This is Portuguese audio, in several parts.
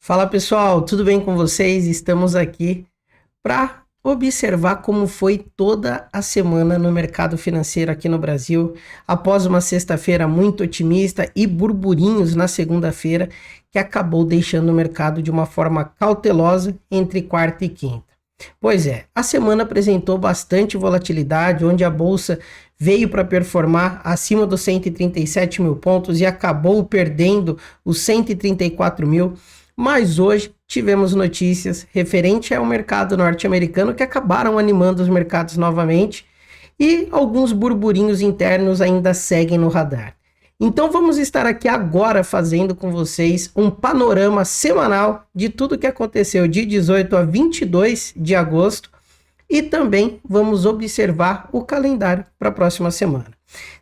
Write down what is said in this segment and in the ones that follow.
Fala pessoal, tudo bem com vocês? Estamos aqui para observar como foi toda a semana no mercado financeiro aqui no Brasil, após uma sexta-feira muito otimista e burburinhos na segunda-feira, que acabou deixando o mercado de uma forma cautelosa entre quarta e quinta. Pois é, a semana apresentou bastante volatilidade, onde a bolsa veio para performar acima dos 137 mil pontos e acabou perdendo os 134 mil. Mas hoje tivemos notícias referente ao mercado norte-americano que acabaram animando os mercados novamente e alguns burburinhos internos ainda seguem no radar. Então vamos estar aqui agora fazendo com vocês um panorama semanal de tudo que aconteceu de 18 a 22 de agosto e também vamos observar o calendário para a próxima semana.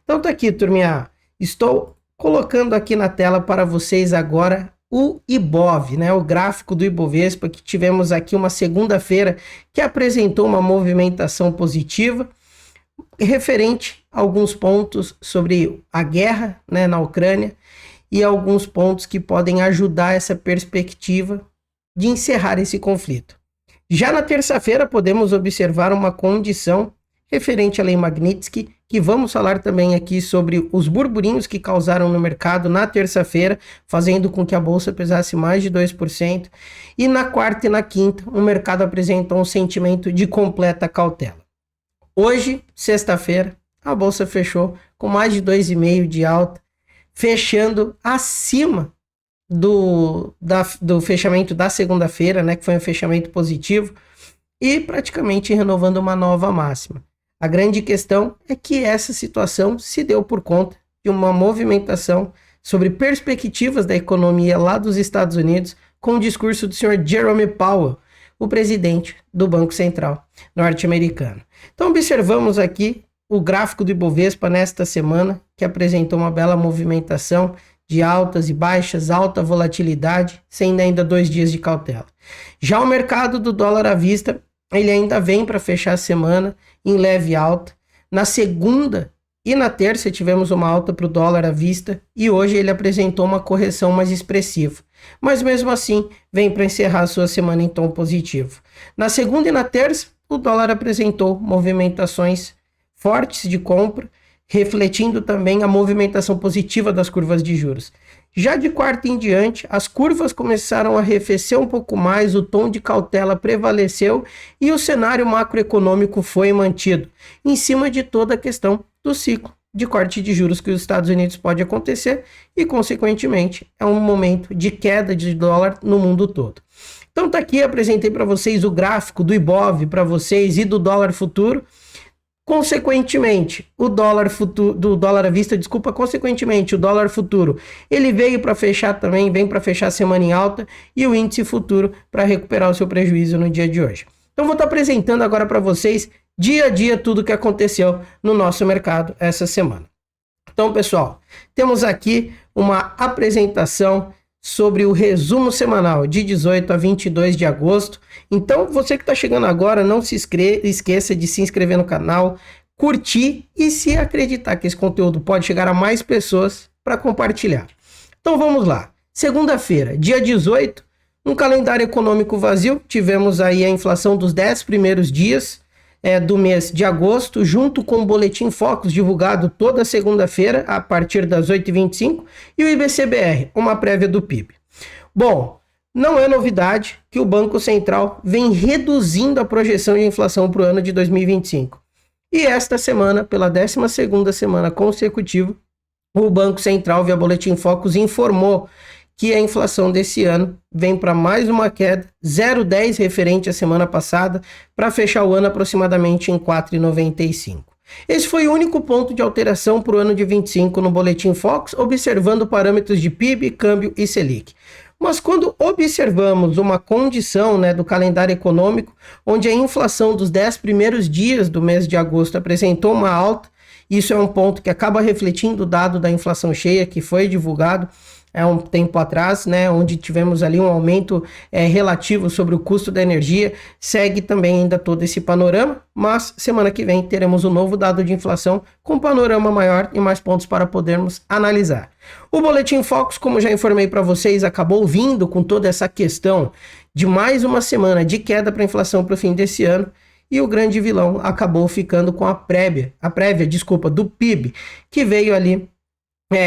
Então tá aqui, turminha, estou colocando aqui na tela para vocês agora o IBOV, né, o gráfico do Ibovespa, que tivemos aqui uma segunda-feira que apresentou uma movimentação positiva, referente a alguns pontos sobre a guerra, né, na Ucrânia e alguns pontos que podem ajudar essa perspectiva de encerrar esse conflito. Já na terça-feira podemos observar uma condição referente à Lei Magnitsky, que vamos falar também aqui sobre os burburinhos que causaram no mercado na terça-feira, fazendo com que a bolsa pesasse mais de 2%, e na quarta e na quinta o mercado apresentou um sentimento de completa cautela. Hoje, sexta-feira, a bolsa fechou com mais de 2,5% de alta, fechando acima do fechamento da segunda-feira, né, que foi um fechamento positivo, e praticamente renovando uma nova máxima. A grande questão é que essa situação se deu por conta de uma movimentação sobre perspectivas da economia lá dos Estados Unidos, com o discurso do senhor Jerome Powell, o presidente do Banco Central norte-americano. Então observamos aqui o gráfico do Ibovespa nesta semana, que apresentou uma bela movimentação de altas e baixas, alta volatilidade, sendo ainda 2 dias de cautela. Já o mercado do dólar à vista, ele ainda vem para fechar a semana em leve alta. Na segunda e na terça tivemos uma alta para o dólar à vista e hoje ele apresentou uma correção mais expressiva. Mas mesmo assim, vem para encerrar a sua semana em tom positivo. Na segunda e na terça, o dólar apresentou movimentações fortes de compra, refletindo também a movimentação positiva das curvas de juros. Já de quarta em diante, as curvas começaram a arrefecer um pouco mais, o tom de cautela prevaleceu e o cenário macroeconômico foi mantido, em cima de toda a questão do ciclo de corte de juros que os Estados Unidos pode acontecer e, consequentemente, é um momento de queda de dólar no mundo todo. Então tá aqui, apresentei para vocês o gráfico do IBOV para vocês e do dólar futuro. Consequentemente, o dólar futuro, ele veio para fechar também, vem para fechar a semana em alta e o índice futuro para recuperar o seu prejuízo no dia de hoje. Então vou estar apresentando agora para vocês dia a dia tudo o que aconteceu no nosso mercado essa semana. Então, pessoal, temos aqui uma apresentação sobre o resumo semanal de 18 a 22 de agosto. Então, você que está chegando agora, não se esqueça de se inscrever no canal, curtir e, se acreditar que esse conteúdo pode chegar a mais pessoas, para compartilhar. Então, vamos lá. Segunda-feira, dia 18, um calendário econômico vazio. Tivemos aí a inflação dos 10 primeiros dias do mês de agosto, junto com o Boletim Focus, divulgado toda segunda-feira, a partir das 8h25, e o IBC-BR, uma prévia do PIB. Bom, não é novidade que o Banco Central vem reduzindo a projeção de inflação para o ano de 2025. E esta semana, pela 12ª semana consecutiva, o Banco Central, via Boletim Focus, informou que a inflação desse ano vem para mais uma queda, 0,10 referente à semana passada, para fechar o ano aproximadamente em 4,95. Esse foi o único ponto de alteração para o ano de 25 no Boletim Focus, observando parâmetros de PIB, câmbio e Selic. Mas quando observamos uma condição, né, do calendário econômico, onde a inflação dos 10 primeiros dias do mês de agosto apresentou uma alta, isso é um ponto que acaba refletindo o dado da inflação cheia que foi divulgado, um tempo atrás, né, onde tivemos ali um aumento relativo sobre o custo da energia, segue também ainda todo esse panorama, mas semana que vem teremos um novo dado de inflação com panorama maior e mais pontos para podermos analisar. O Boletim Focus, como já informei para vocês, acabou vindo com toda essa questão de mais uma semana de queda para a inflação para o fim desse ano, e o grande vilão acabou ficando com a prévia do PIB, que veio ali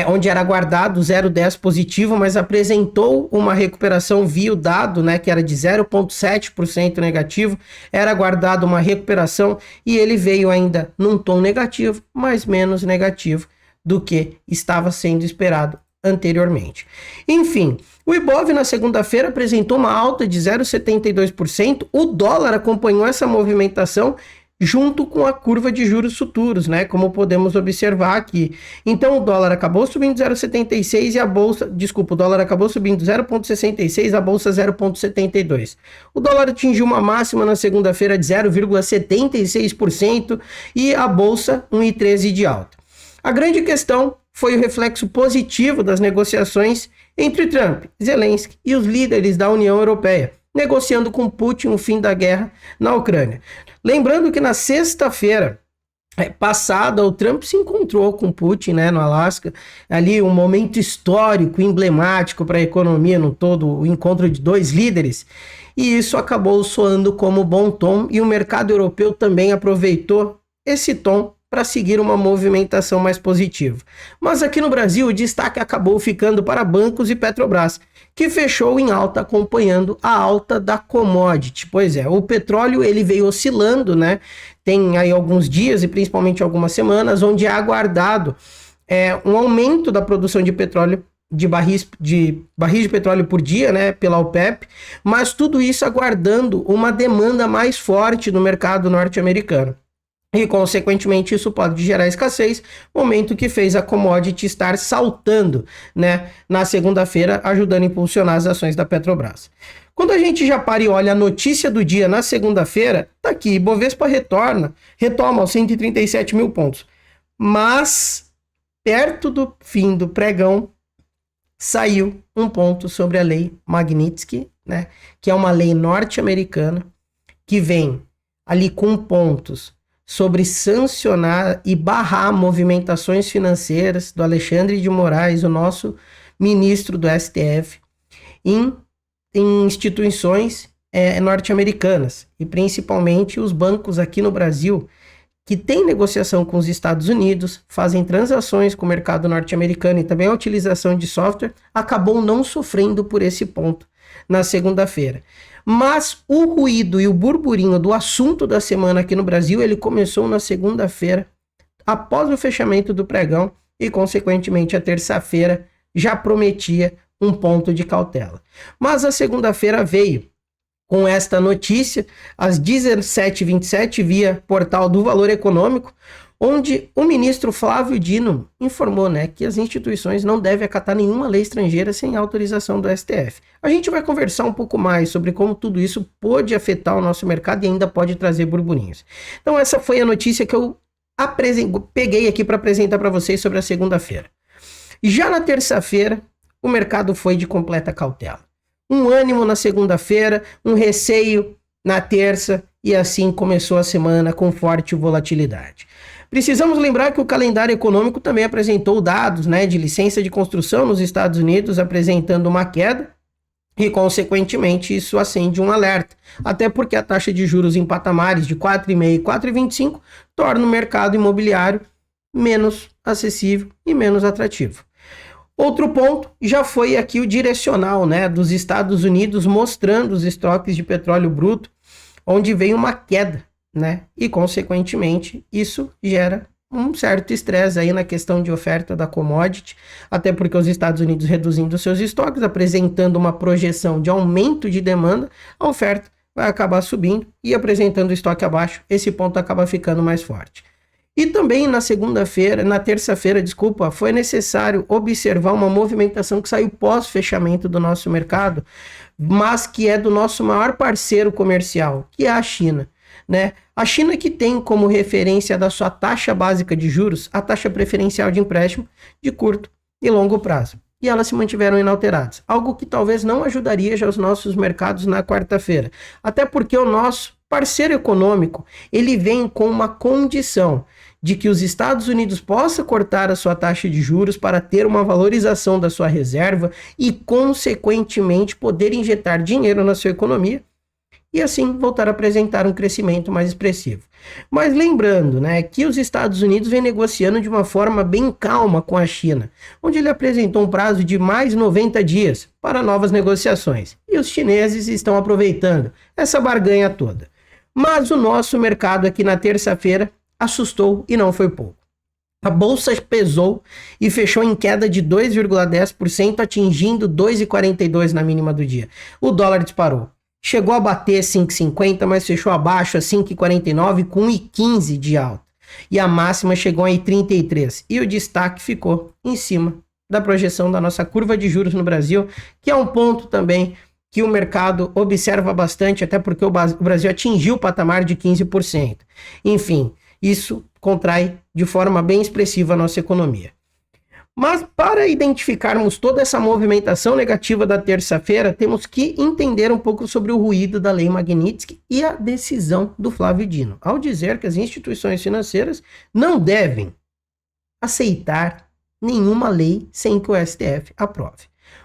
onde era aguardado 0,10 positivo, mas apresentou uma recuperação via o dado, né, que era de 0,7% negativo, era aguardado uma recuperação e ele veio ainda num tom negativo, mas menos negativo do que estava sendo esperado anteriormente. Enfim, o Ibov na segunda-feira apresentou uma alta de 0,72%, o dólar acompanhou essa movimentação junto com a curva de juros futuros, né, como podemos observar aqui. Então o dólar acabou subindo 0,76 e a bolsa, o dólar acabou subindo 0,66, a bolsa 0,72. O dólar atingiu uma máxima na segunda-feira de 0,76% e a bolsa 1,13 de alta. A grande questão foi o reflexo positivo das negociações entre Trump, Zelensky e os líderes da União Europeia, negociando com Putin o fim da guerra na Ucrânia. Lembrando que na sexta-feira passada, o Trump se encontrou com Putin, né, no Alasca, ali um momento histórico, emblemático para a economia no todo, o encontro de dois líderes, e isso acabou soando como bom tom, e o mercado europeu também aproveitou esse tom para seguir uma movimentação mais positiva. Mas aqui no Brasil, o destaque acabou ficando para bancos e Petrobras, que fechou em alta acompanhando a alta da commodity. Pois é, o petróleo ele veio oscilando, né? Tem aí alguns dias e principalmente algumas semanas, onde é aguardado um aumento da produção de petróleo, de barris de petróleo por dia, né, pela OPEP, mas tudo isso aguardando uma demanda mais forte no mercado norte-americano. E, consequentemente, isso pode gerar escassez, momento que fez a commodity estar saltando, né, na segunda-feira, ajudando a impulsionar as ações da Petrobras. Quando a gente já para e olha a notícia do dia na segunda-feira, tá aqui, Bovespa retoma aos 137 mil pontos. Mas, perto do fim do pregão, saiu um ponto sobre a lei Magnitsky, né, que é uma lei norte-americana, que vem ali com pontos sobre sancionar e barrar movimentações financeiras do Alexandre de Moraes, o nosso ministro do STF, em instituições norte-americanas, e principalmente os bancos aqui no Brasil, que têm negociação com os Estados Unidos, fazem transações com o mercado norte-americano e também a utilização de software, acabou não sofrendo por esse ponto na segunda-feira. Mas o ruído e o burburinho do assunto da semana aqui no Brasil, ele começou na segunda-feira, após o fechamento do pregão, e consequentemente a terça-feira já prometia um ponto de cautela. Mas a segunda-feira veio com esta notícia, às 17h27, via portal do Valor Econômico, onde o ministro Flávio Dino informou, né, que as instituições não devem acatar nenhuma lei estrangeira sem autorização do STF. A gente vai conversar um pouco mais sobre como tudo isso pode afetar o nosso mercado e ainda pode trazer burburinhos. Então essa foi a notícia que eu peguei aqui para apresentar para vocês sobre a segunda-feira. Já na terça-feira, o mercado foi de completa cautela. Um ânimo na segunda-feira, um receio na terça, e assim começou a semana com forte volatilidade. Precisamos lembrar que o calendário econômico também apresentou dados, né, de licença de construção nos Estados Unidos, apresentando uma queda, e consequentemente isso acende um alerta, até porque a taxa de juros em patamares de 4,5% e 4,25% torna o mercado imobiliário menos acessível e menos atrativo. Outro ponto já foi aqui o direcional, né, dos Estados Unidos, mostrando os estoques de petróleo bruto, onde veio uma queda, né, e consequentemente isso gera um certo estresse aí na questão de oferta da commodity, até porque os Estados Unidos reduzindo seus estoques, apresentando uma projeção de aumento de demanda, a oferta vai acabar subindo e apresentando o estoque abaixo, esse ponto acaba ficando mais forte. E também na terça-feira, foi necessário observar uma movimentação que saiu pós-fechamento do nosso mercado, mas que é do nosso maior parceiro comercial, que é a China, né? A China, que tem como referência da sua taxa básica de juros a taxa preferencial de empréstimo de curto e longo prazo. e elas se mantiveram inalteradas. Algo que talvez não ajudaria já os nossos mercados na quarta-feira. Até porque o nosso parceiro econômico, ele vem com uma condição de que os Estados Unidos possa cortar a sua taxa de juros para ter uma valorização da sua reserva e, consequentemente, poder injetar dinheiro na sua economia e assim voltar a apresentar um crescimento mais expressivo. Mas lembrando, né, que os Estados Unidos vem negociando de uma forma bem calma com a China, onde ele apresentou um prazo de mais 90 dias para novas negociações. E os chineses estão aproveitando essa barganha toda. Mas o nosso mercado aqui na terça-feira assustou e não foi pouco. A bolsa pesou e fechou em queda de 2,10%, atingindo 2,42 na mínima do dia. O dólar disparou. Chegou a bater 5,50, mas fechou abaixo a 5,49 com 1,15 de alta. E a máxima chegou a 33. E o destaque ficou em cima da projeção da nossa curva de juros no Brasil, que é um ponto também que o mercado observa bastante, até porque o Brasil atingiu o patamar de 15%. Enfim, isso contrai de forma bem expressiva a nossa economia. Mas para identificarmos toda essa movimentação negativa da terça-feira, temos que entender um pouco sobre o ruído da Lei Magnitsky e a decisão do Flávio Dino, ao dizer que as instituições financeiras não devem aceitar nenhuma lei sem que o STF aprove.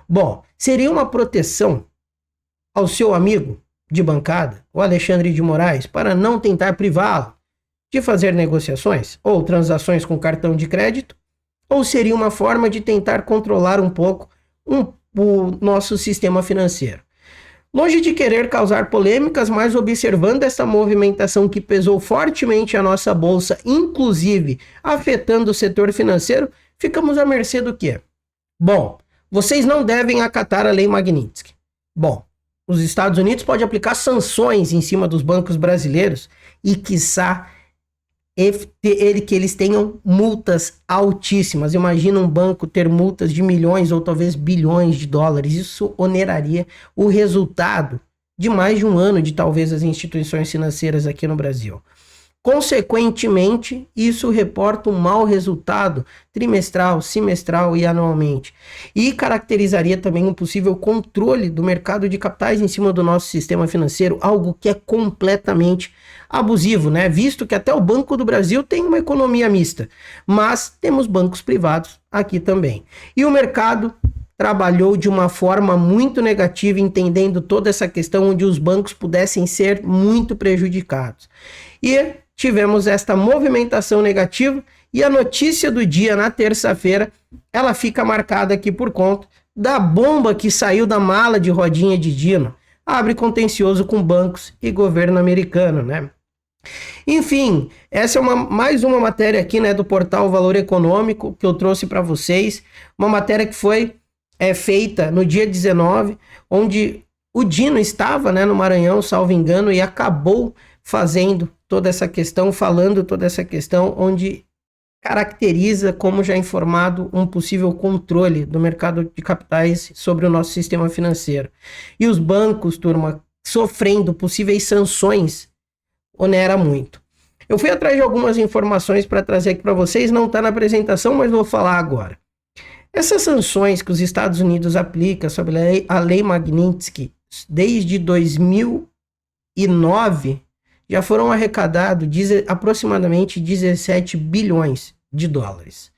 Bom, seria uma proteção ao seu amigo de bancada, o Alexandre de Moraes, para não tentar privá-lo de fazer negociações ou transações com cartão de crédito? Ou seria uma forma de tentar controlar um pouco o nosso sistema financeiro? Longe de querer causar polêmicas, mas observando essa movimentação que pesou fortemente a nossa bolsa, inclusive afetando o setor financeiro, ficamos à mercê do quê? Bom, vocês não devem acatar a Lei Magnitsky. Bom, os Estados Unidos podem aplicar sanções em cima dos bancos brasileiros e, quiçá, que eles tenham multas altíssimas. Imagina um banco ter multas de milhões ou talvez bilhões de dólares. Isso oneraria o resultado de mais de um ano de talvez as instituições financeiras aqui no Brasil. Consequentemente, isso reporta um mau resultado trimestral, semestral e anualmente. E caracterizaria também um possível controle do mercado de capitais em cima do nosso sistema financeiro, algo que é completamente abusivo, né? Visto que até o Banco do Brasil tem uma economia mista, mas temos bancos privados aqui também. E o mercado trabalhou de uma forma muito negativa, entendendo toda essa questão onde os bancos pudessem ser muito prejudicados. E tivemos esta movimentação negativa e a notícia do dia na terça-feira, ela fica marcada aqui por conta da bomba que saiu da mala de rodinha de Dino. Abre contencioso com bancos e governo americano, né? Enfim, essa é mais uma matéria aqui, né, do portal Valor Econômico que eu trouxe para vocês. Uma matéria que foi feita no dia 19, onde o Dino estava, né, no Maranhão, salvo engano, e acabou fazendo toda essa questão, falando toda essa questão, onde caracteriza, como já informado, um possível controle do mercado de capitais sobre o nosso sistema financeiro. E os bancos, turma, sofrendo possíveis sanções, onera muito. Eu fui atrás de algumas informações para trazer aqui para vocês, não está na apresentação, mas vou falar agora. Essas sanções que os Estados Unidos aplicam sobre a Lei Magnitsky desde 2009 já foram arrecadados aproximadamente 17 bilhões de dólares.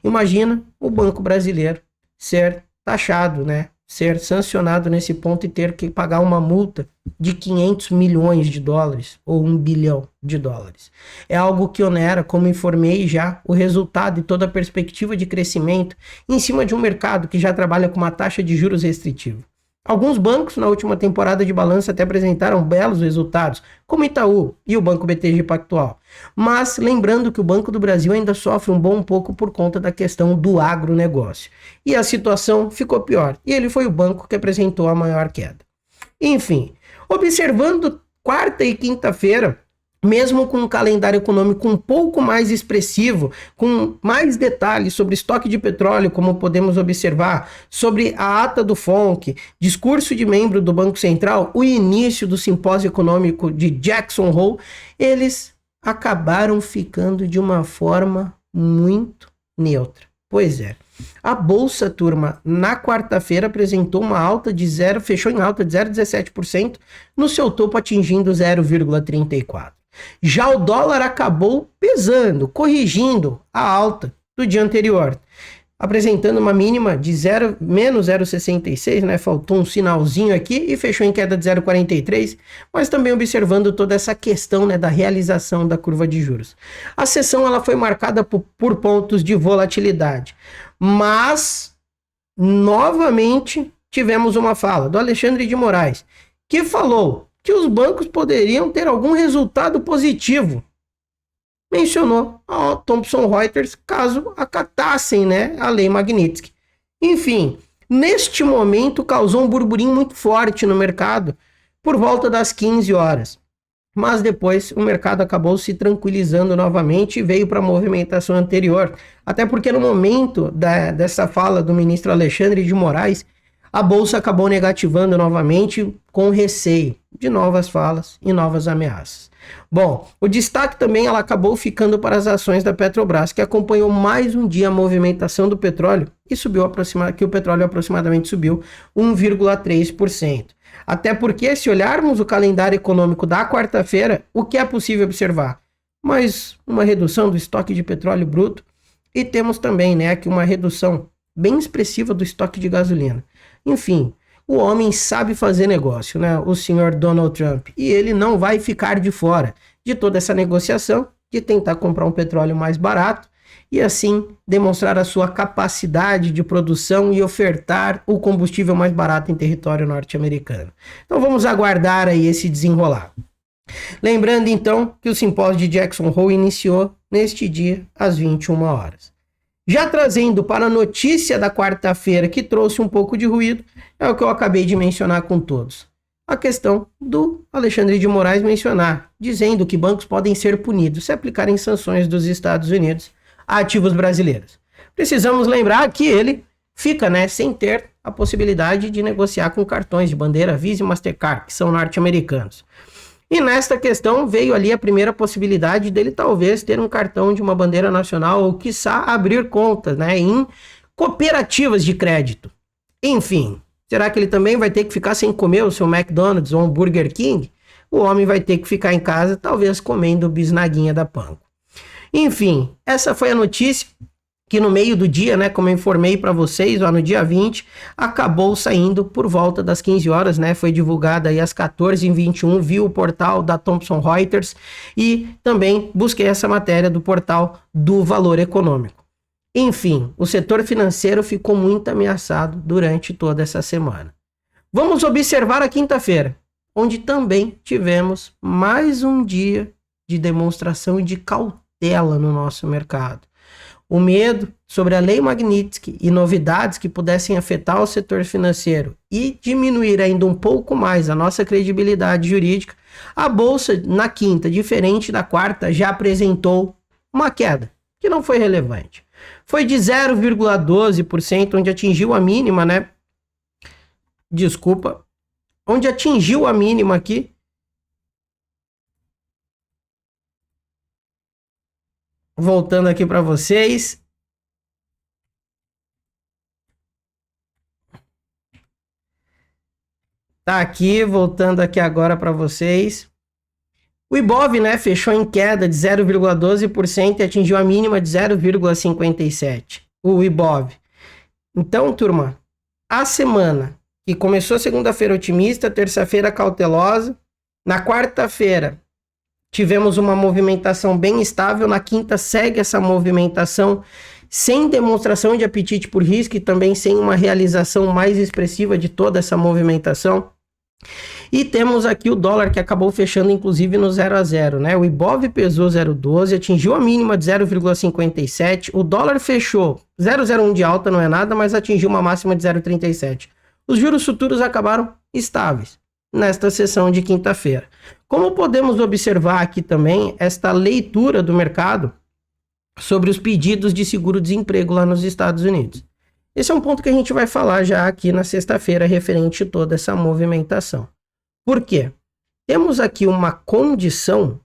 Imagina o Banco Brasileiro ser taxado, né? Ser sancionado nesse ponto e ter que pagar uma multa de 500 milhões de dólares ou 1 bilhão de dólares. É algo que onera, como informei já, o resultado e toda a perspectiva de crescimento em cima de um mercado que já trabalha com uma taxa de juros restritiva. Alguns bancos na última temporada de balanço até apresentaram belos resultados, como Itaú e o Banco BTG Pactual. Mas lembrando que o Banco do Brasil ainda sofre um bom pouco por conta da questão do agronegócio. E a situação ficou pior, e ele foi o banco que apresentou a maior queda. Enfim, observando quarta e quinta-feira, mesmo com um calendário econômico um pouco mais expressivo, com mais detalhes sobre estoque de petróleo, como podemos observar, sobre a ata do FONC, discurso de membro do Banco Central, o início do simpósio econômico de Jackson Hole, eles acabaram ficando de uma forma muito neutra. Pois é, A bolsa, turma, na quarta-feira apresentou uma alta de fechou em alta de 0,17%, no seu topo atingindo 0,34%. Já o dólar acabou pesando, corrigindo a alta do dia anterior, apresentando uma mínima de menos 0,66, né? Faltou um sinalzinho aqui e fechou em queda de 0,43, mas também observando toda essa questão, né, da realização da curva de juros. A sessão ela foi marcada por pontos de volatilidade, mas novamente tivemos uma fala do Alexandre de Moraes, que falou que os bancos poderiam ter algum resultado positivo. Mencionou a Thomson Reuters caso acatassem, né, a lei Magnitsky. Enfim, neste momento causou um burburinho muito forte no mercado por volta das 15 horas. Mas depois o mercado acabou se tranquilizando novamente e veio para a movimentação anterior. Até porque no momento dessa fala do ministro Alexandre de Moraes, a bolsa acabou negativando novamente com receio de novas falas e novas ameaças. Bom, o destaque também ela acabou ficando para as ações da Petrobras, que acompanhou mais um dia a movimentação do petróleo e que o petróleo aproximadamente subiu 1,3%. Até porque, se olharmos o calendário econômico da quarta-feira, o que é possível observar? Mais uma redução do estoque de petróleo bruto e temos também, né, aqui uma redução bem expressiva do estoque de gasolina. Enfim, o homem sabe fazer negócio, né? O senhor Donald Trump. E ele não vai ficar de fora de toda essa negociação de tentar comprar um petróleo mais barato e assim demonstrar a sua capacidade de produção e ofertar o combustível mais barato em território norte-americano. Então vamos aguardar aí esse desenrolar. Lembrando então que o simpósio de Jackson Hole iniciou neste dia às 21 horas. Já trazendo para a notícia da quarta-feira, que trouxe um pouco de ruído, é o que eu acabei de mencionar com todos. A questão do Alexandre de Moraes mencionar, dizendo que bancos podem ser punidos se aplicarem sanções dos Estados Unidos a ativos brasileiros. Precisamos lembrar que ele fica, né, sem ter a possibilidade de negociar com cartões de bandeira Visa e Mastercard, que são norte-americanos. E nesta questão veio ali a primeira possibilidade dele talvez ter um cartão de uma bandeira nacional ou quiçá abrir contas, né, em cooperativas de crédito. Enfim, será que ele também vai ter que ficar sem comer o seu McDonald's ou um Burger King? O homem vai ter que ficar em casa talvez comendo bisnaguinha da Panko. Enfim, essa foi a notícia que no meio do dia, né, como eu informei para vocês, ó, no dia 20, acabou saindo por volta das 15 horas, né, foi divulgada aí às 14h21, vi o portal da Thomson Reuters e também busquei essa matéria do portal do Valor Econômico. Enfim, o setor financeiro ficou muito ameaçado durante toda essa semana. Vamos observar a quinta-feira, onde também tivemos mais um dia de demonstração de cautela no nosso mercado. O medo sobre a lei Magnitsky e novidades que pudessem afetar o setor financeiro e diminuir ainda um pouco mais a nossa credibilidade jurídica, a bolsa na quinta, diferente da quarta, já apresentou uma queda, que não foi relevante. Foi de 0,12%, onde atingiu a mínima, né? Desculpa. Onde atingiu a mínima aqui. Voltando aqui para vocês. Tá aqui, voltando aqui agora para vocês. O Ibov, né, fechou em queda de 0,12% e atingiu a mínima de 0,57%. O Ibov. Então, turma, a semana que começou segunda-feira otimista, terça-feira cautelosa, na quarta-feira tivemos uma movimentação bem estável, na quinta segue essa movimentação sem demonstração de apetite por risco e também sem uma realização mais expressiva de toda essa movimentação. E temos aqui o dólar que acabou fechando inclusive no 0 a 0, né? O Ibov pesou 0,12, atingiu a mínima de 0,57, o dólar fechou 0,01 de alta, não é nada, mas atingiu uma máxima de 0,37. Os juros futuros acabaram estáveis nesta sessão de quinta-feira. Como podemos observar aqui também esta leitura do mercado sobre os pedidos de seguro-desemprego lá nos Estados Unidos. Esse é um ponto que a gente vai falar já aqui na sexta-feira referente a toda essa movimentação. Por quê? Temos aqui uma condição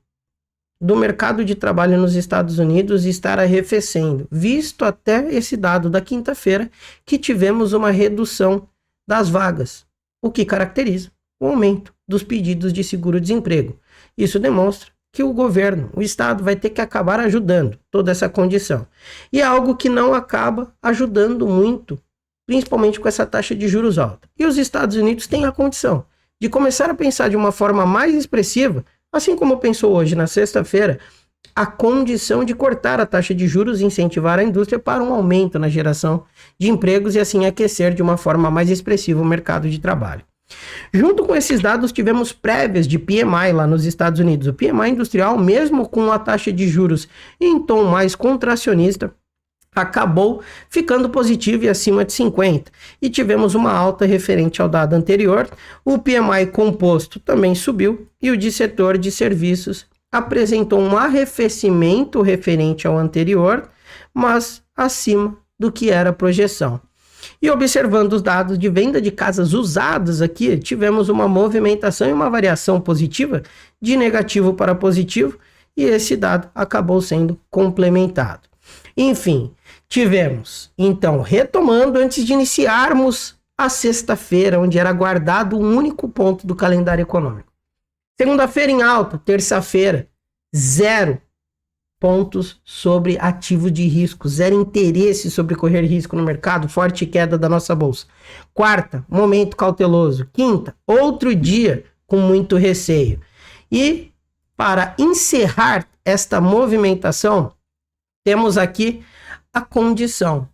do mercado de trabalho nos Estados Unidos estar arrefecendo, visto até esse dado da quinta-feira que tivemos uma redução das vagas, o que caracteriza o aumento dos pedidos de seguro-desemprego. Isso demonstra que o governo, o Estado, vai ter que acabar ajudando toda essa condição. E é algo que não acaba ajudando muito, principalmente com essa taxa de juros alta. E os Estados Unidos têm a condição de começar a pensar de uma forma mais expressiva, assim como pensou hoje, na sexta-feira, a condição de cortar a taxa de juros e incentivar a indústria para um aumento na geração de empregos e assim aquecer de uma forma mais expressiva o mercado de trabalho. Junto com esses dados, tivemos prévias de PMI lá nos Estados Unidos. O PMI industrial, mesmo com a taxa de juros em tom mais contracionista, acabou ficando positivo e acima de 50. E tivemos uma alta referente ao dado anterior. O PMI composto também subiu e o de setor de serviços apresentou um arrefecimento referente ao anterior, mas acima do que era a projeção. E observando os dados de venda de casas usadas aqui, tivemos uma movimentação e uma variação positiva de negativo para positivo, e esse dado acabou sendo complementado. Enfim, tivemos, então, retomando antes de iniciarmos a sexta-feira, onde era guardado um único ponto do calendário econômico. Segunda-feira em alta, terça-feira, 0 pontos sobre ativo de risco, 0 interesse sobre correr risco no mercado, forte queda da nossa bolsa. Quarta, momento cauteloso. Quinta, outro dia com muito receio. E para encerrar esta movimentação, temos aqui a condição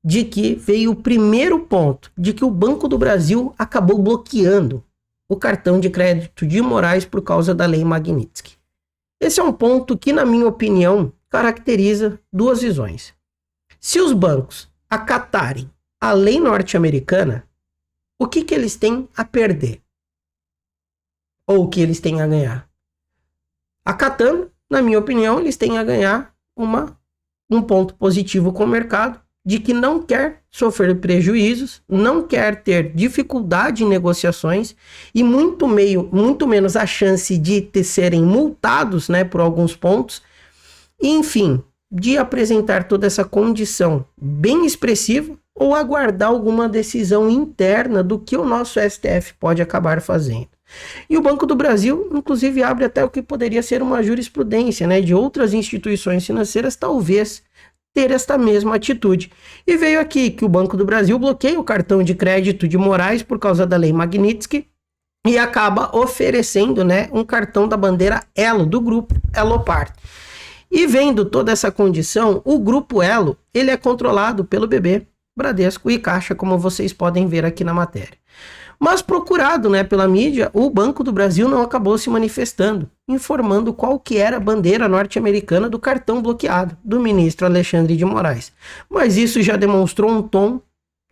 de que veio o primeiro ponto, de que o Banco do Brasil acabou bloqueando o cartão de crédito de Moraes por causa da Lei Magnitsky. Esse é um ponto que, na minha opinião, caracteriza duas visões. Se os bancos acatarem a lei norte-americana, o que eles têm a perder? Ou o que eles têm a ganhar? Acatando, na minha opinião, eles têm a ganhar um ponto positivo com o mercado, de que não quer sofrer prejuízos, não quer ter dificuldade em negociações e muito menos a chance de serem multados, né, por alguns pontos. E, enfim, de apresentar toda essa condição bem expressiva ou aguardar alguma decisão interna do que o nosso STF pode acabar fazendo. E o Banco do Brasil, inclusive, abre até o que poderia ser uma jurisprudência, né, de outras instituições financeiras, talvez, ter esta mesma atitude. E veio aqui que o Banco do Brasil bloqueia o cartão de crédito de Moraes por causa da Lei Magnitsky e acaba oferecendo, né, um cartão da bandeira Elo, do grupo Elopar. E vendo toda essa condição, o grupo Elo, ele é controlado pelo BB, Bradesco e Caixa, como vocês podem ver aqui na matéria. Mas procurado, né, pela mídia, o Banco do Brasil não acabou se manifestando, informando qual que era a bandeira norte-americana do cartão bloqueado do ministro Alexandre de Moraes. Mas isso já demonstrou um tom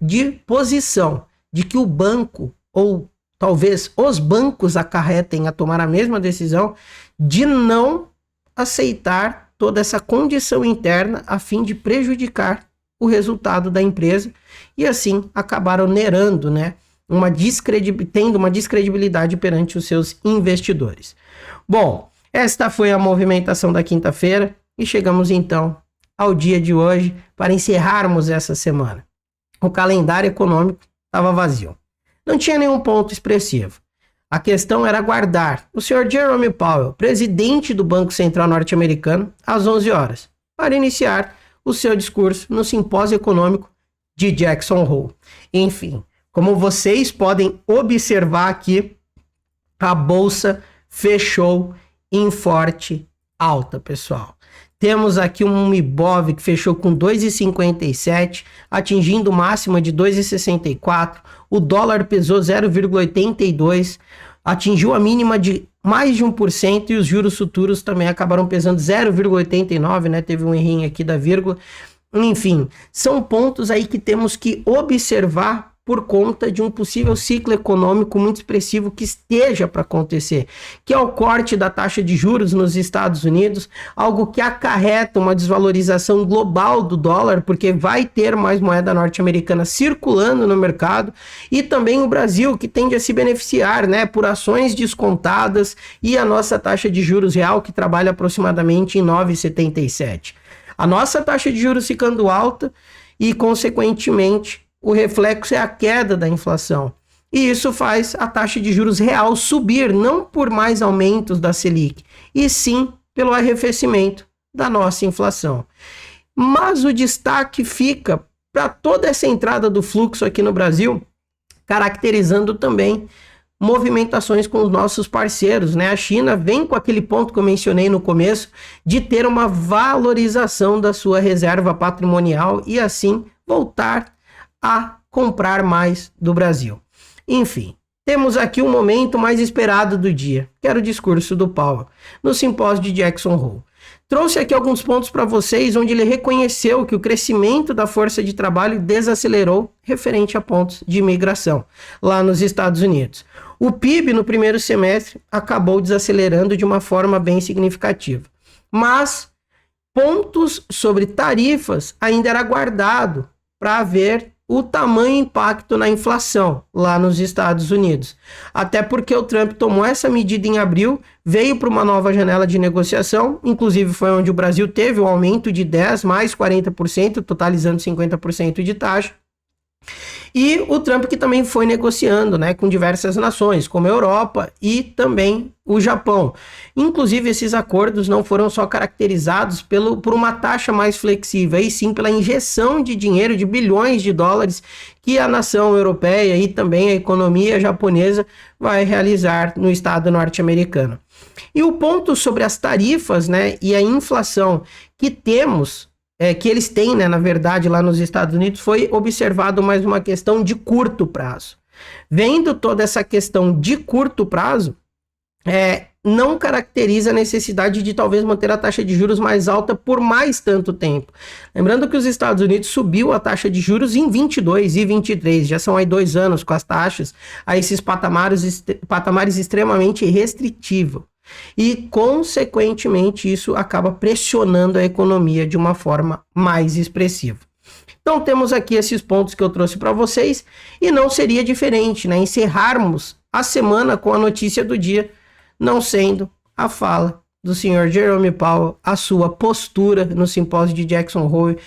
de posição, de que o banco, ou talvez os bancos acarretem a tomar a mesma decisão de não aceitar toda essa condição interna a fim de prejudicar o resultado da empresa e assim acabaram onerando, né, tendo uma descredibilidade perante os seus investidores. Bom, esta foi a movimentação da quinta-feira e chegamos então ao dia de hoje para encerrarmos essa semana. O calendário econômico estava vazio. Não tinha nenhum ponto expressivo. A questão era aguardar o Sr. Jerome Powell, presidente do Banco Central norte-americano, às 11 horas, para iniciar o seu discurso no simpósio econômico de Jackson Hole. Enfim, como vocês podem observar aqui, a bolsa fechou em forte alta, pessoal. Temos aqui um Ibov que fechou com 2,57, atingindo máxima de 2,64. O dólar pesou 0,82, atingiu a mínima de mais de 1% e os juros futuros também acabaram pesando 0,89, né? Teve um errinho aqui da vírgula. Enfim, são pontos aí que temos que observar por conta de um possível ciclo econômico muito expressivo que esteja para acontecer, que é o corte da taxa de juros nos Estados Unidos, algo que acarreta uma desvalorização global do dólar, porque vai ter mais moeda norte-americana circulando no mercado, e também o Brasil, que tende a se beneficiar, né, por ações descontadas e a nossa taxa de juros real, que trabalha aproximadamente em 9,77. A nossa taxa de juros ficando alta e, consequentemente, o reflexo é a queda da inflação. E isso faz a taxa de juros real subir, não por mais aumentos da Selic, e sim pelo arrefecimento da nossa inflação. Mas o destaque fica para toda essa entrada do fluxo aqui no Brasil, caracterizando também movimentações com os nossos parceiros, né? A China vem com aquele ponto que eu mencionei no começo, de ter uma valorização da sua reserva patrimonial e assim voltar a comprar mais do Brasil. Enfim, temos aqui o momento mais esperado do dia, que era o discurso do Powell, no simpósio de Jackson Hole. Trouxe aqui alguns pontos para vocês, onde ele reconheceu que o crescimento da força de trabalho desacelerou referente a pontos de imigração lá nos Estados Unidos. O PIB no primeiro semestre acabou desacelerando de uma forma bem significativa, mas pontos sobre tarifas ainda era aguardado para ver o tamanho impacto na inflação lá nos Estados Unidos. Até porque o Trump tomou essa medida em abril, veio para uma nova janela de negociação, inclusive foi onde o Brasil teve um aumento de 10% mais 40%, totalizando 50% de taxa. E o Trump que também foi negociando, né, com diversas nações, como a Europa e também o Japão. Inclusive, esses acordos não foram só caracterizados por uma taxa mais flexível, e sim pela injeção de dinheiro de bilhões de dólares que a nação europeia e também a economia japonesa vai realizar no estado norte-americano. E o ponto sobre as tarifas, né, e a inflação que temos, que eles têm, né, na verdade, lá nos Estados Unidos, foi observado mais uma questão de curto prazo. Vendo toda essa questão de curto prazo, não caracteriza a necessidade de talvez manter a taxa de juros mais alta por mais tanto tempo. Lembrando que os Estados Unidos subiu a taxa de juros em 22 e 23, já são aí 2 anos com as taxas a esses patamares extremamente restritivos. E, consequentemente, isso acaba pressionando a economia de uma forma mais expressiva. Então, temos aqui esses pontos que eu trouxe para vocês, e não seria diferente, né? Encerrarmos a semana com a notícia do dia, não sendo a fala do senhor Jerome Powell, a sua postura no simpósio de Jackson Hole,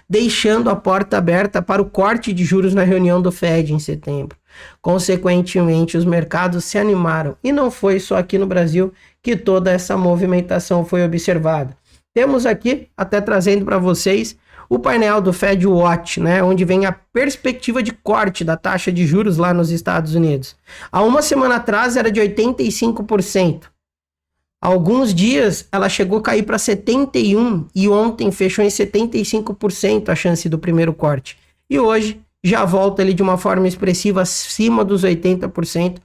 deixando a porta aberta para o corte de juros na reunião do Fed em setembro. Consequentemente, os mercados se animaram, e não foi só aqui no Brasil que toda essa movimentação foi observada. Temos aqui, até trazendo para vocês, o painel do Fed Watch, né, onde vem a perspectiva de corte da taxa de juros lá nos Estados Unidos. Há uma semana atrás era de 85%. Há alguns dias ela chegou a cair para 71% e ontem fechou em 75% a chance do primeiro corte. E hoje já volta ali de uma forma expressiva acima dos 80%,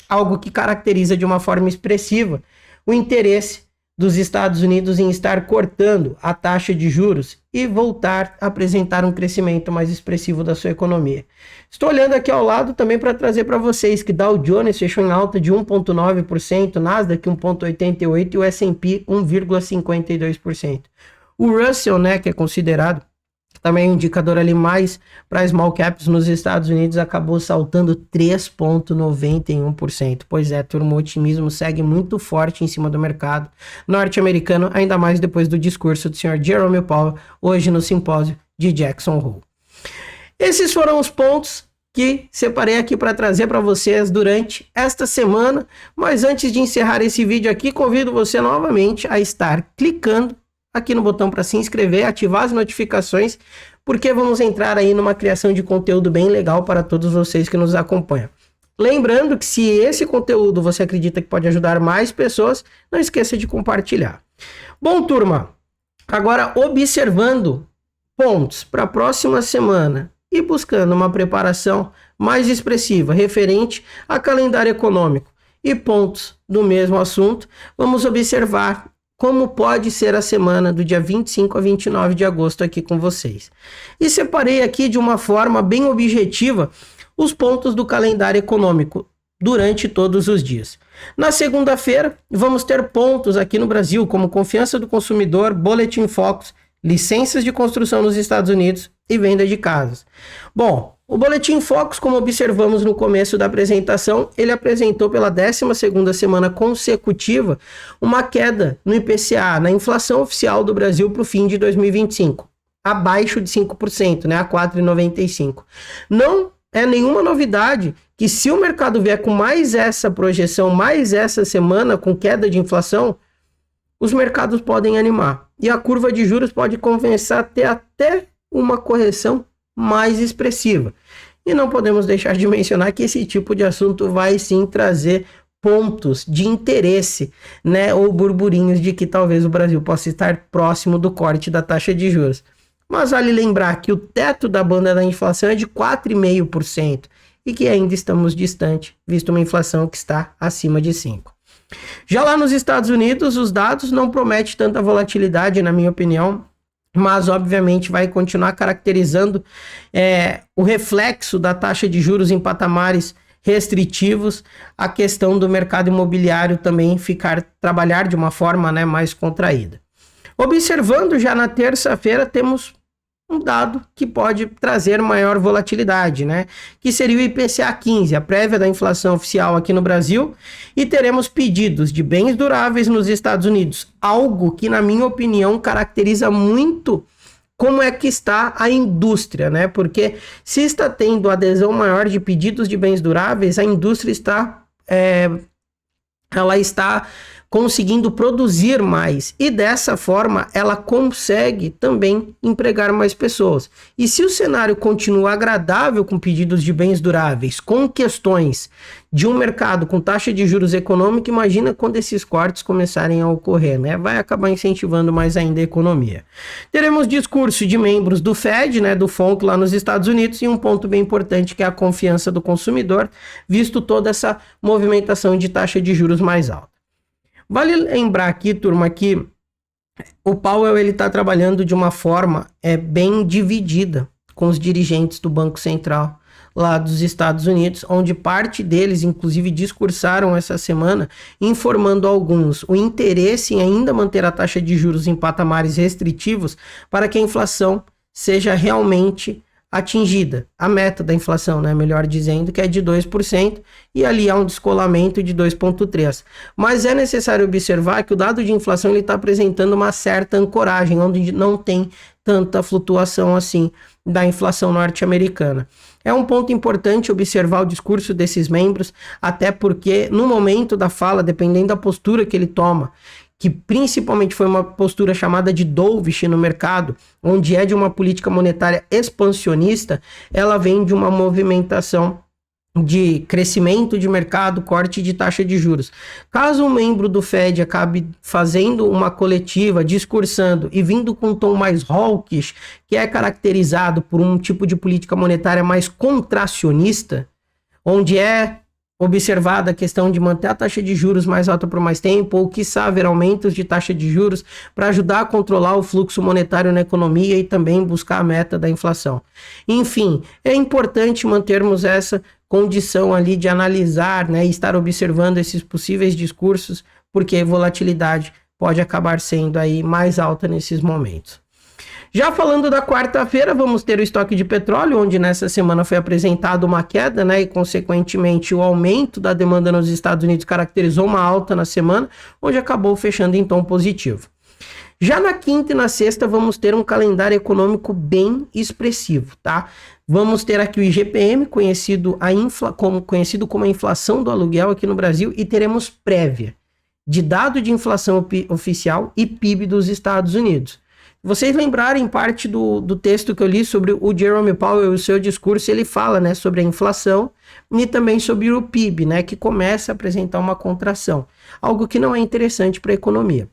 algo que caracteriza de uma forma expressiva o interesse dos Estados Unidos em estar cortando a taxa de juros e voltar a apresentar um crescimento mais expressivo da sua economia. Estou olhando aqui ao lado também para trazer para vocês que Dow Jones fechou em alta de 1,9%, Nasdaq 1,88% e o S&P 1,52%. O Russell, né, que é considerado também um indicador ali mais para small caps nos Estados Unidos, acabou saltando 3,91%. Pois é, turma, o otimismo segue muito forte em cima do mercado norte-americano, ainda mais depois do discurso do senhor Jerome Powell, hoje no simpósio de Jackson Hole. Esses foram os pontos que separei aqui para trazer para vocês durante esta semana, mas antes de encerrar esse vídeo aqui, convido você novamente a estar clicando aqui no botão para se inscrever, ativar as notificações, porque vamos entrar aí numa criação de conteúdo bem legal para todos vocês que nos acompanham. Lembrando que se esse conteúdo você acredita que pode ajudar mais pessoas, não esqueça de compartilhar. Bom, turma, agora observando pontos para a próxima semana e buscando uma preparação mais expressiva referente a calendário econômico e pontos do mesmo assunto, vamos observar como pode ser a semana do dia 25 a 29 de agosto aqui com vocês. E separei aqui de uma forma bem objetiva os pontos do calendário econômico durante todos os dias. Na segunda-feira, vamos ter pontos aqui no Brasil, como confiança do consumidor, Boletim Focus, licenças de construção nos Estados Unidos e venda de casas. Bom, o Boletim Focus, como observamos no começo da apresentação, ele apresentou pela 12ª semana consecutiva uma queda no IPCA, na inflação oficial do Brasil para o fim de 2025, abaixo de 5%, né, a 4,95%. Não é nenhuma novidade que se o mercado vier com mais essa projeção, mais essa semana com queda de inflação, os mercados podem animar. E a curva de juros pode começar a ter até uma correção mais expressiva. E não podemos deixar de mencionar que esse tipo de assunto vai sim trazer pontos de interesse, né, ou burburinhos de que talvez o Brasil possa estar próximo do corte da taxa de juros. Mas vale lembrar que o teto da banda da inflação é de 4,5% e que ainda estamos distante, visto uma inflação que está acima de 5%. Já lá nos Estados Unidos, os dados não prometem tanta volatilidade, na minha opinião, mas obviamente vai continuar caracterizando o reflexo da taxa de juros em patamares restritivos, a questão do mercado imobiliário também trabalhar de uma forma, né, mais contraída. Observando já na terça-feira, temos um dado que pode trazer maior volatilidade, né? Que seria o IPCA 15, a prévia da inflação oficial aqui no Brasil, e teremos pedidos de bens duráveis nos Estados Unidos, algo que, na minha opinião, caracteriza muito como é que está a indústria, né? Porque se está tendo adesão maior de pedidos de bens duráveis, a indústria está conseguindo produzir mais e dessa forma ela consegue também empregar mais pessoas. E se o cenário continua agradável com pedidos de bens duráveis, com questões de um mercado com taxa de juros econômica, imagina quando esses cortes começarem a ocorrer, né? Vai acabar incentivando mais ainda a economia. Teremos discurso de membros do Fed, né, do FONC lá nos Estados Unidos, e um ponto bem importante que é a confiança do consumidor, visto toda essa movimentação de taxa de juros mais alta. Vale lembrar aqui, turma, que o Powell está trabalhando de uma forma bem dividida com os dirigentes do Banco Central lá dos Estados Unidos, onde parte deles, inclusive, discursaram essa semana, informando alguns o interesse em ainda manter a taxa de juros em patamares restritivos para que a inflação seja realmente atingida, a meta da inflação, né, melhor dizendo, que é de 2%, e ali há um descolamento de 2,3%. Mas é necessário observar que o dado de inflação ele está apresentando uma certa ancoragem, onde não tem tanta flutuação assim da inflação norte-americana. É um ponto importante observar o discurso desses membros, até porque no momento da fala, dependendo da postura que ele toma, que principalmente foi uma postura chamada de dovish no mercado, onde é de uma política monetária expansionista, ela vem de uma movimentação de crescimento de mercado, corte de taxa de juros. Caso um membro do Fed acabe fazendo uma coletiva, discursando e vindo com um tom mais hawkish, que é caracterizado por um tipo de política monetária mais contracionista, onde é observada a questão de manter a taxa de juros mais alta por mais tempo, ou quiçá haver aumentos de taxa de juros para ajudar a controlar o fluxo monetário na economia e também buscar a meta da inflação. Enfim, é importante mantermos essa condição ali de analisar, né, e estar observando esses possíveis discursos, porque a volatilidade pode acabar sendo aí mais alta nesses momentos. Já falando da quarta-feira, vamos ter o estoque de petróleo, onde nessa semana foi apresentada uma queda, né, e consequentemente o aumento da demanda nos Estados Unidos caracterizou uma alta na semana, onde acabou fechando em tom positivo. Já na quinta e na sexta vamos ter um calendário econômico bem expressivo, tá? Vamos ter aqui o IGPM, conhecido como a inflação do aluguel aqui no Brasil, e teremos prévia de dado de inflação oficial e PIB dos Estados Unidos. Vocês lembrarem parte do texto que eu li sobre o Jerome Powell e o seu discurso, ele fala, né, sobre a inflação e também sobre o PIB, né, que começa a apresentar uma contração, algo que não é interessante para a economia.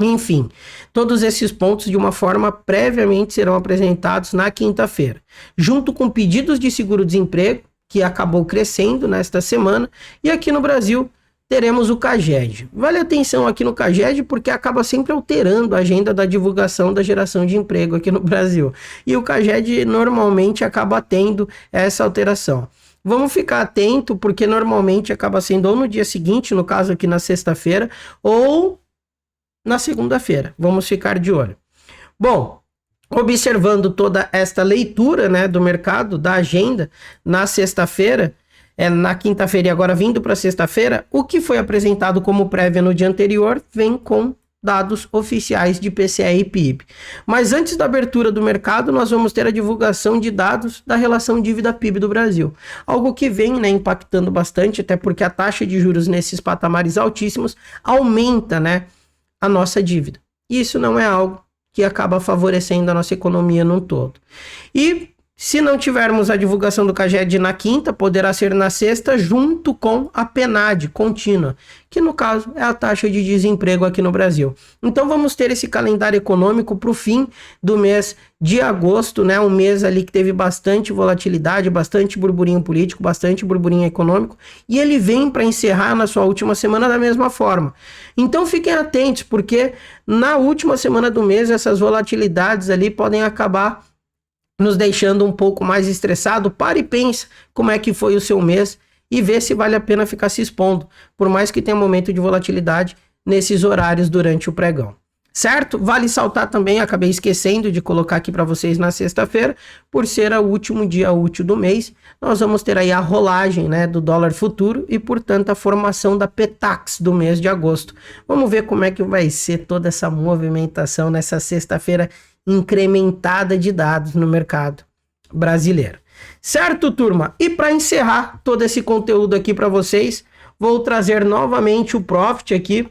Enfim, todos esses pontos de uma forma previamente serão apresentados na quinta-feira, junto com pedidos de seguro-desemprego, que acabou crescendo nesta semana, e aqui no Brasil teremos o CAGED. Vale atenção aqui no CAGED porque acaba sempre alterando a agenda da divulgação da geração de emprego aqui no Brasil. E o CAGED normalmente acaba tendo essa alteração. Vamos ficar atento porque normalmente acaba sendo ou no dia seguinte, no caso aqui na sexta-feira, ou na segunda-feira. Vamos ficar de olho. Bom, observando toda esta leitura, né, do mercado, da agenda, na sexta-feira, na quinta-feira e agora vindo para sexta-feira, o que foi apresentado como prévia no dia anterior vem com dados oficiais de PCE e PIB. Mas antes da abertura do mercado, nós vamos ter a divulgação de dados da relação dívida-PIB do Brasil. Algo que vem, né, impactando bastante, até porque a taxa de juros nesses patamares altíssimos aumenta, né, a nossa dívida. E isso não é algo que acaba favorecendo a nossa economia num todo. E se não tivermos a divulgação do CAGED na quinta, poderá ser na sexta, junto com a PNAD contínua, que no caso é a taxa de desemprego aqui no Brasil. Então vamos ter esse calendário econômico para o fim do mês de agosto, né? Um mês ali que teve bastante volatilidade, bastante burburinho político, bastante burburinho econômico, e ele vem para encerrar na sua última semana da mesma forma. Então fiquem atentos, porque na última semana do mês essas volatilidades ali podem acabar nos deixando um pouco mais estressado. Pare e pense como é que foi o seu mês e vê se vale a pena ficar se expondo, por mais que tenha um momento de volatilidade nesses horários durante o pregão. Certo? Vale saltar também, acabei esquecendo de colocar aqui para vocês na sexta-feira, por ser o último dia útil do mês, nós vamos ter aí a rolagem, né, do dólar futuro e, portanto, a formação da PETAX do mês de agosto. Vamos ver como é que vai ser toda essa movimentação nessa sexta-feira incrementada de dados no mercado brasileiro. Certo, turma? E para encerrar todo esse conteúdo aqui para vocês, vou trazer novamente o Profit aqui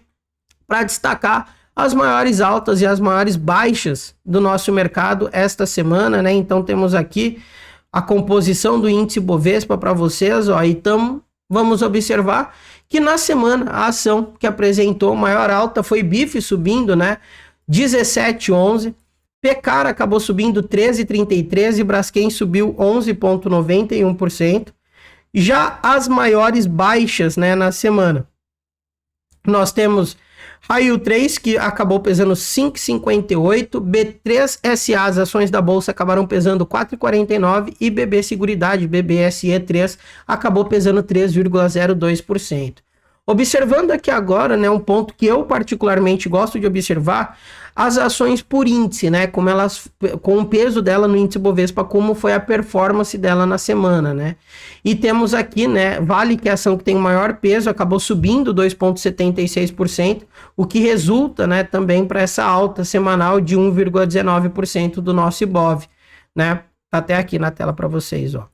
para destacar as maiores altas e as maiores baixas do nosso mercado esta semana, né? Então temos aqui a composição do índice Bovespa para vocês, ó, então vamos observar que na semana a ação que apresentou maior alta foi BIF subindo, né? 17,11. Pecar acabou subindo 13,33 e Braskem subiu 11,91%. Já as maiores baixas, né, na semana, nós temos Raio 3, que acabou pesando 5,58, B3SA, as ações da bolsa acabaram pesando 4,49 e BB Seguridade, BBSE3, acabou pesando 3,02%. Observando aqui agora, né, um ponto que eu particularmente gosto de observar, as ações por índice, né, como elas, com o peso dela no índice Bovespa, como foi a performance dela na semana, né? E temos aqui, né, Vale, que é a ação que tem o maior peso, acabou subindo 2,76%, o que resulta, né, também para essa alta semanal de 1,19% do nosso Ibov, né? Tá até aqui na tela para vocês, ó.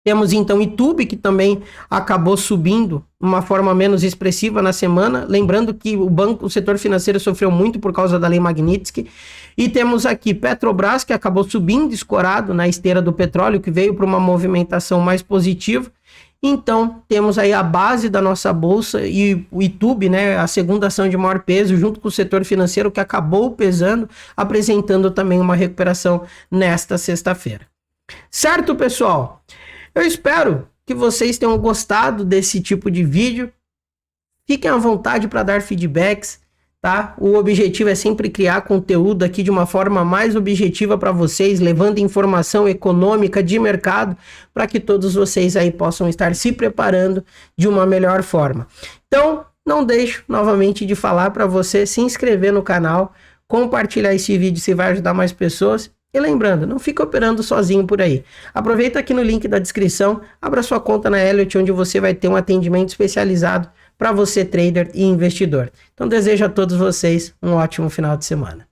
Temos então Itube, que também acabou subindo de uma forma menos expressiva na semana. Lembrando que o setor financeiro sofreu muito por causa da Lei Magnitsky. E temos aqui Petrobras, que acabou subindo escorado na esteira do petróleo, que veio para uma movimentação mais positiva. Então, temos aí a base da nossa bolsa e o Itube, né, a segunda ação de maior peso, junto com o setor financeiro, que acabou pesando, apresentando também uma recuperação nesta sexta-feira. Certo, pessoal? Eu espero que vocês tenham gostado desse tipo de vídeo. Fiquem à vontade para dar feedbacks, tá? O objetivo é sempre criar conteúdo aqui de uma forma mais objetiva para vocês, levando informação econômica de mercado para que todos vocês aí possam estar se preparando de uma melhor forma. Então, não deixo novamente de falar para você se inscrever no canal, compartilhar esse vídeo se vai ajudar mais pessoas. E lembrando, não fica operando sozinho por aí. Aproveita aqui no link da descrição, abra sua conta na Elliott, onde você vai ter um atendimento especializado para você, trader e investidor. Então desejo a todos vocês um ótimo final de semana.